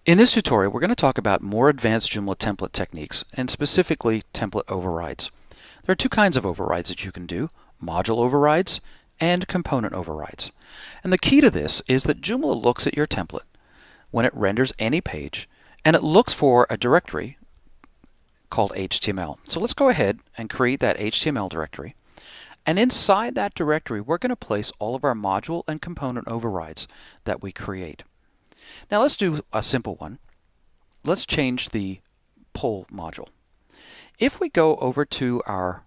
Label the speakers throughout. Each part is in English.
Speaker 1: In this tutorial, we're going to talk about more advanced Joomla template techniques, and specifically template overrides. There are two kinds of overrides that you can do: module overrides and component overrides. And the key to this is that Joomla looks at your template when it renders any page, and it looks for a directory called HTML. So let's go ahead and create that HTML directory. And inside that directory, we're going to place all of our module and component overrides that we create. Now let's do a simple one. Let's change the poll module. If we go over to our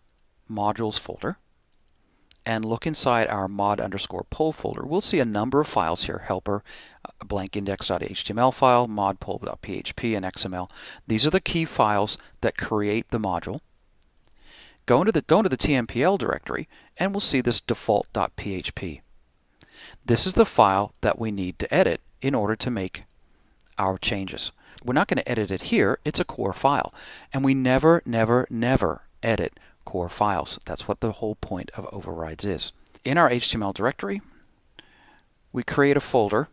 Speaker 1: modules folder and look inside our mod_poll folder, we'll see a number of files here: helper, a blank index.html file, modpoll.php, and XML. These are the key files that create the module. Go into the TMPL directory and we'll see this default.php. This is the file that we need to edit in order to make our changes. We're not going to edit it here. It's a core file, and we never edit core files. That's what the whole point of overrides is. In our HTML directory, we create a folder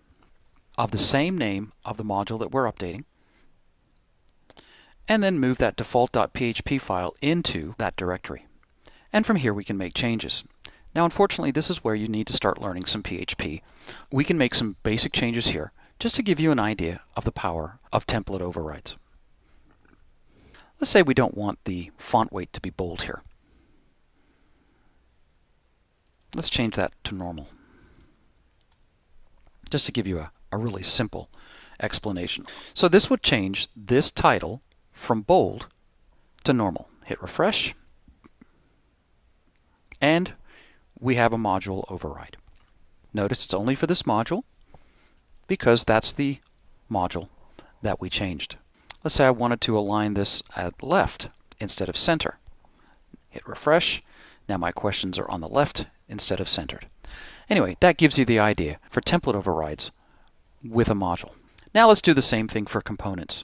Speaker 1: of the same name of the module that we're updating, and then move that default.php file into that directory. And from here we can make changes. Now, unfortunately, this is where you need to start learning some PHP. We can make some basic changes here just to give you an idea of the power of template overrides. Let's say we don't want the font weight to be bold here. Let's change that to normal, just to give you a really simple explanation. So this would change this title from bold to normal. Hit refresh, and we have a module override. Notice it's only for this module because that's the module that we changed. Let's say I wanted to align this at left instead of center. Hit refresh. Now my questions are on the left instead of centered. Anyway, that gives you the idea for template overrides with a module. Now let's do the same thing for components.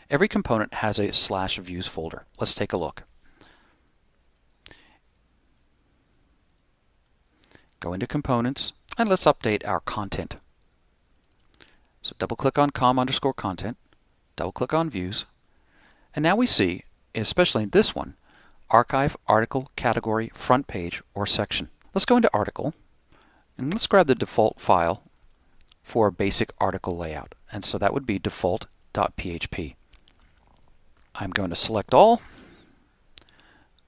Speaker 1: Every component has a /views folder. Let's take a look. Go into components and let's update our content. So double click on com_content, double click on views, and now we see, especially in this one, archive, article, category, front page, or section. Let's go into article and let's grab the default file for a basic article layout, and so that would be default.php. I'm going to select all,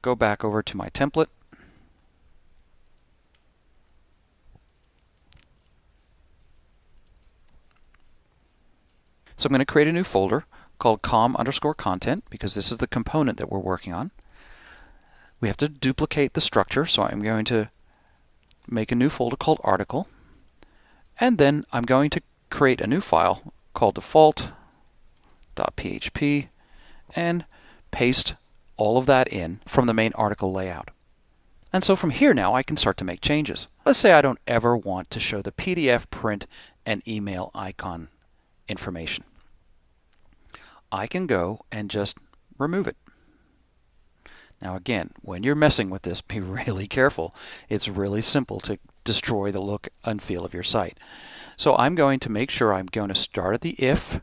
Speaker 1: go back over to my template, so I'm going to create a new folder called com_content because this is the component that we're working on. We have to duplicate the structure, so I'm going to make a new folder called article, and then I'm going to create a new file called default.php and paste all of that in from the main article layout. And so from here now I can start to make changes. Let's say I don't ever want to show the PDF, print, and email icon information. I can go and just remove it. Now again, when you're messing with this, be really careful. It's really simple to destroy the look and feel of your site. So I'm going to make sure I'm going to start at the if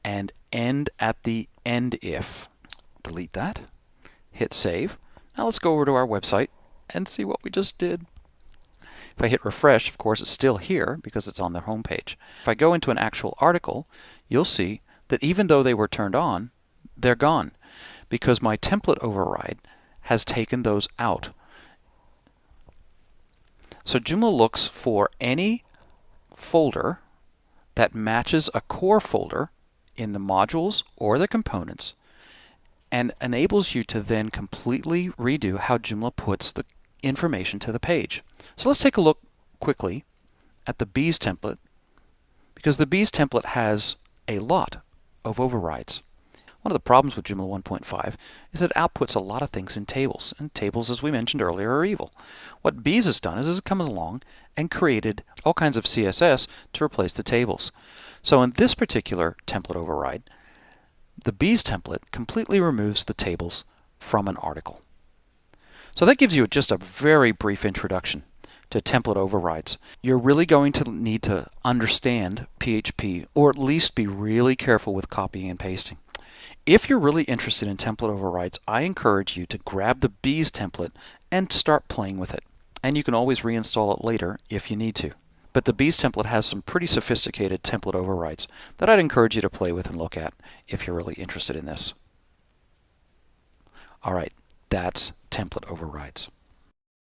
Speaker 1: and end at the end if. Delete that. Hit save. Now let's go over to our website and see what we just did. If I hit refresh, of course, it's still here because it's on the home page. If I go into an actual article, you'll see that even though they were turned on, they're gone because my template override has taken those out. So Joomla looks for any folder that matches a core folder in the modules or the components and enables you to then completely redo how Joomla puts the information to the page. So let's take a look quickly at the bees template, because the bees template has a lot of overrides. One of the problems with Joomla 1.5 is that it outputs a lot of things in tables, and tables, as we mentioned earlier, are evil. What bees has done is it's come along and created all kinds of CSS to replace the tables. So in this particular template override, the bees template completely removes the tables from an article. So that gives you just a very brief introduction to template overrides. You're really going to need to understand PHP, or at least be really careful with copying and pasting. If you're really interested in template overrides, I encourage you to grab the bees template and start playing with it. And you can always reinstall it later if you need to. But the bees template has some pretty sophisticated template overrides that I'd encourage you to play with and look at if you're really interested in this. All right, that's template overrides.